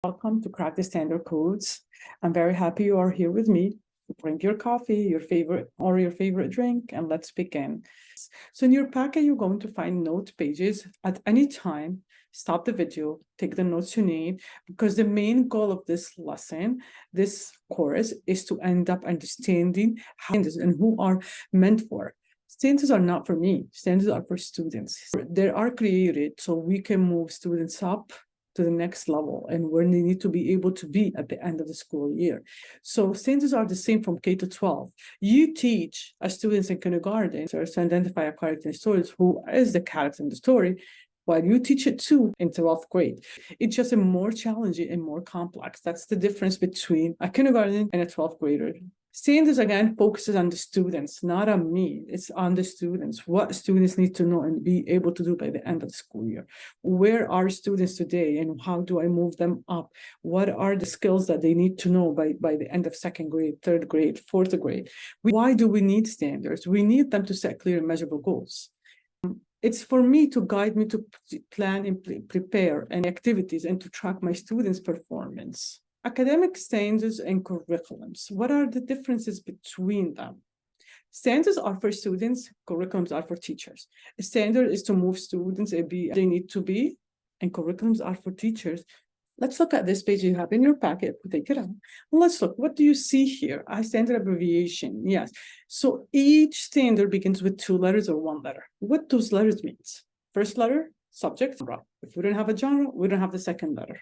Welcome to Crack the Standard Codes. I'm very happy you are here with me. Bring your coffee, your favorite drink, and let's begin. So in your packet, you're going to find note pages at any time. Stop the video, take the notes you need, because the main goal of this lesson, this course, is to end up understanding how and who are meant for. Standards are not for me. Standards are for students. They are created so we can move students up to the next level and where they need to be able to be at the end of the school year. So standards are the same from K to 12. You teach students in kindergarten to identify a character in stories who is the character in the story, while you teach it too in 12th grade. It's just a more challenging and more complex. That's the difference between a kindergarten and a 12th grader. Standards, again, focuses on the students, not on me. It's on the students, what students need to know and be able to do by the end of the school year. Where are students today and how do I move them up? What are the skills that they need to know by the end of second grade, third grade, fourth grade? Why do we need standards? We need them to set clear and measurable goals. It's for me to guide me to plan and prepare any activities and to track my students' performance. Academic standards and curriculums. What are the differences between them? Standards are for students, curriculums are for teachers. A standard is to move students they need to be, and curriculums are for teachers. Let's look at this page you have in your packet. Take it out. Let's look. What do you see here? A standard abbreviation. Yes. So each standard begins with 2 letters or 1 letter. What those letters means? First letter, subject, genre. If we don't have a genre, we don't have the second letter.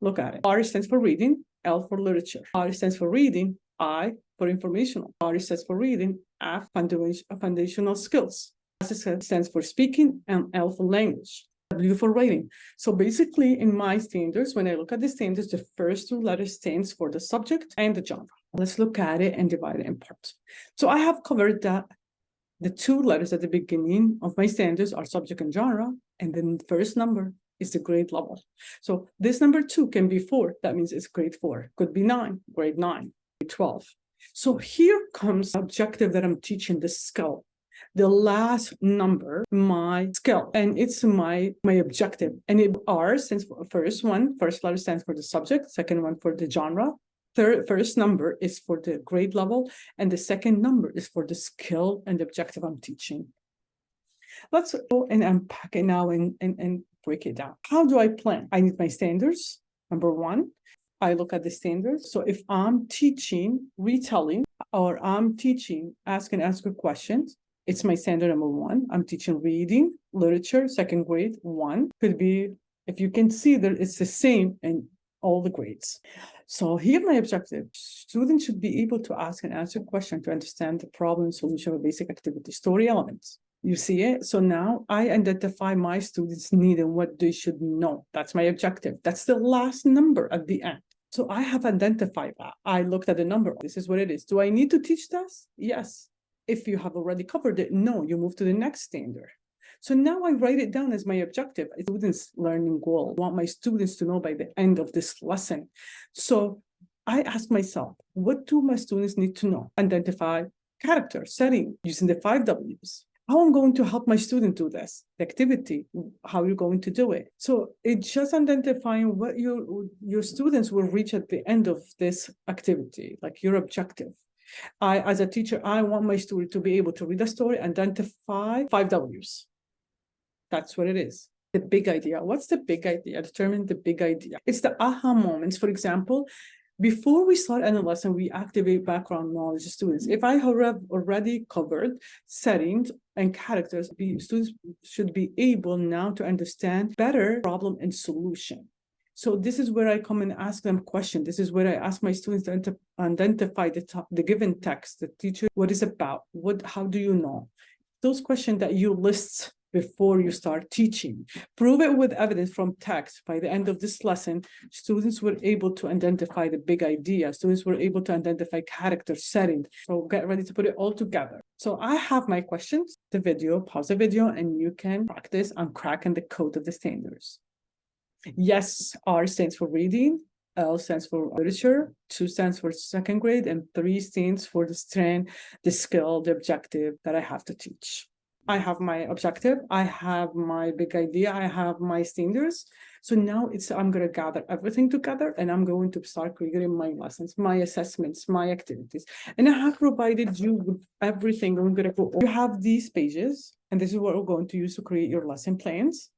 Look at it. R stands for reading, L for literature. R stands for reading, I for informational. R stands for reading, F foundational skills. S stands for speaking, and L for language. W for writing. So basically, in my standards, when I look at the standards, the first 2 letters stands for the subject and the genre. Let's look at it and divide it in parts. So I have covered that the 2 letters at the beginning of my standards are subject and genre, and then the first number is the grade level. So this number 2 can be 4. That means it's grade 4. Could be 9, grade 9, grade 12. So here comes the objective that I'm teaching, the skill. The last number, my skill, and it's my objective. And R stands for first letter stands for the subject, second one for the genre. First number is for the grade level, and the second number is for the skill and the objective I'm teaching. Let's go and unpack it now and break it down. How do I plan? I need my standards. Number 1, I look at the standards. So if I'm teaching retelling or I'm teaching ask and answer questions, it's my standard number 1. I'm teaching reading, literature, second grade, 1. Could be, if you can see that it's the same in all the grades. So here my objective, students should be able to ask and answer questions to understand the problem solution of a basic activity, story elements. You see it? So now I identify my students' need and what they should know. That's my objective. That's the last number at the end. So I have identified that. I looked at the number. This is what it is. Do I need to teach this? Yes. If you have already covered it, no, you move to the next standard. So now I write it down as my objective, a student's learning goal. I want my students to know by the end of this lesson. So I ask myself, what do my students need to know? Identify character, setting, using the 5 Ws. How I'm going to help my student do this, the activity, how you're going to do it. So it's just identifying what your students will reach at the end of this activity, like your objective. As a teacher, I want my student to be able to read a story, identify 5 Ws. That's what it is. The big idea. What's the big idea? Determine the big idea. It's the aha moments. For example, before we start any lesson, we activate background knowledge of students. If I have already covered settings and characters, students should be able now to understand better problem and solution. So this is where I come and ask them questions. This is where I ask my students to identify the given text, the teacher, what is about, how do you know? Those questions that you list before you start teaching. Prove it with evidence from text. By the end of this lesson, students were able to identify the big idea. Students were able to identify character, setting. So get ready to put it all together. So I have my questions, the video, pause the video, and you can practice on cracking the code of the standards. Yes, R stands for reading, L stands for literature, 2 stands for second grade, and 3 stands for the strand, the skill, the objective that I have to teach. I have my objective, I have my big idea, I have my standards. So now I'm going to gather everything together, and I'm going to start creating my lessons, my assessments, my activities. And I have provided you with everything. I'm going to go. You have these pages, and this is what we're going to use to create your lesson plans.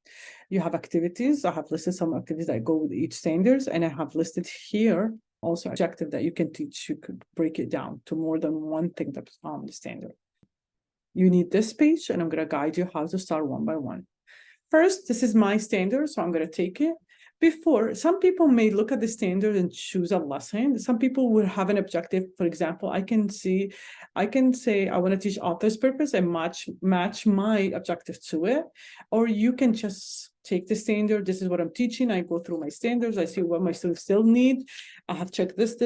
You have activities. I have listed some activities that go with each standards, and I have listed here also objective that you can teach. You could break it down to more than one thing that's on the standard. You need this page, and I'm going to guide you how to start one by one. First, this is my standard, so I'm going to take it. Before, some people may look at the standard and choose a lesson. Some people will have an objective. For example, I can say I want to teach author's purpose and match my objective to it. Or you can just take the standard. This is what I'm teaching. I go through my standards. I see what my students still need. I have checked this.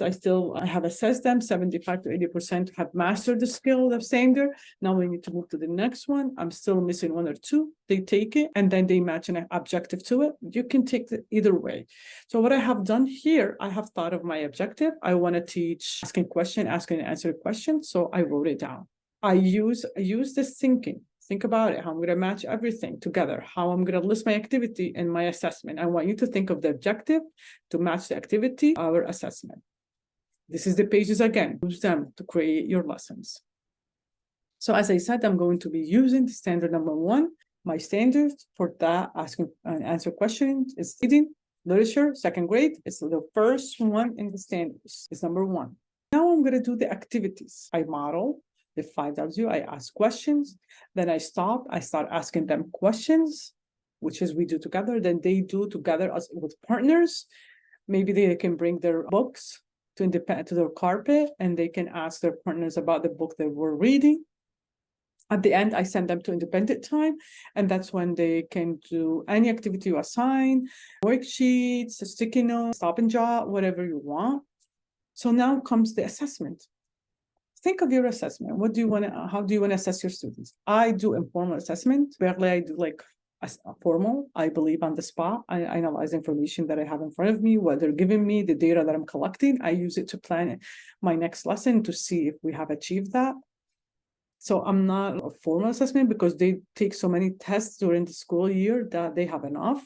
I have assessed them. 75 to 80% have mastered the skill of standard. Now we need to move to the next one. I'm still missing one or two. They take it and then they match an objective to it. You can take it either way. So what I have done here, I have thought of my objective. I want to teach asking and answer question. So I wrote it down. I use this thinking. Think about it, how I'm going to match everything together, how I'm going to list my activity and my assessment. I want you to think of the objective to match the activity, our assessment. This is the pages again. Use them to create your lessons. So as I said, I'm going to be using the standard number 1. My standard for that asking and answer question is reading, literature, 2nd grade. It's the first one in the standards. It's number 1. Now I'm going to do the activities. I model the 5W, I ask questions, then I stop, I start asking them questions, which is we do together, then they do together as with partners. Maybe they can bring their books to their carpet, and they can ask their partners about the book they were reading. At the end, I send them to independent time, and that's when they can do any activity you assign, worksheets, sticky notes, stop and jot, whatever you want. So now comes the assessment. Think of your assessment. How do you want to assess your students? I do informal assessment. Rarely I do like a formal. I believe on the spot. I analyze information that I have in front of me, what they're giving me, the data that I'm collecting. I use it to plan my next lesson to see if we have achieved that. So I'm not a formal assessment because they take so many tests during the school year that they have enough.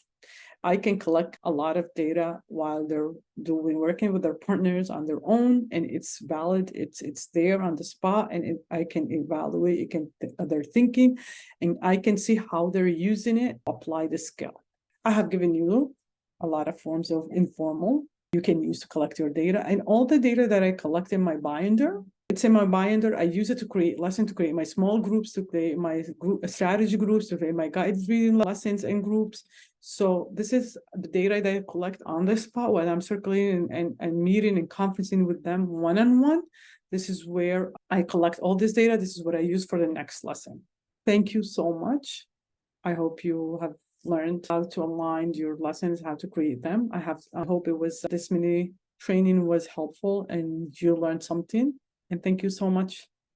I can collect a lot of data while they're working with their partners on their own, and it's valid. It's there on the spot, and I can evaluate their thinking, and I can see how they're using it, apply the skill. I have given you a lot of forms of informal you can use to collect your data, and all the data that I collect in my binder. It's in my binder. I use it to create lessons, to create my small groups, to create my group strategy groups, to create my guided reading lessons and groups. So this is the data that I collect on the spot when I'm circulating and meeting and conferencing with them one-on-one. This is where I collect all this data. This is what I use for the next lesson. Thank you so much. I hope you have learned how to align your lessons, how to create them. I hope this mini training was helpful and you learned something. And thank you so much.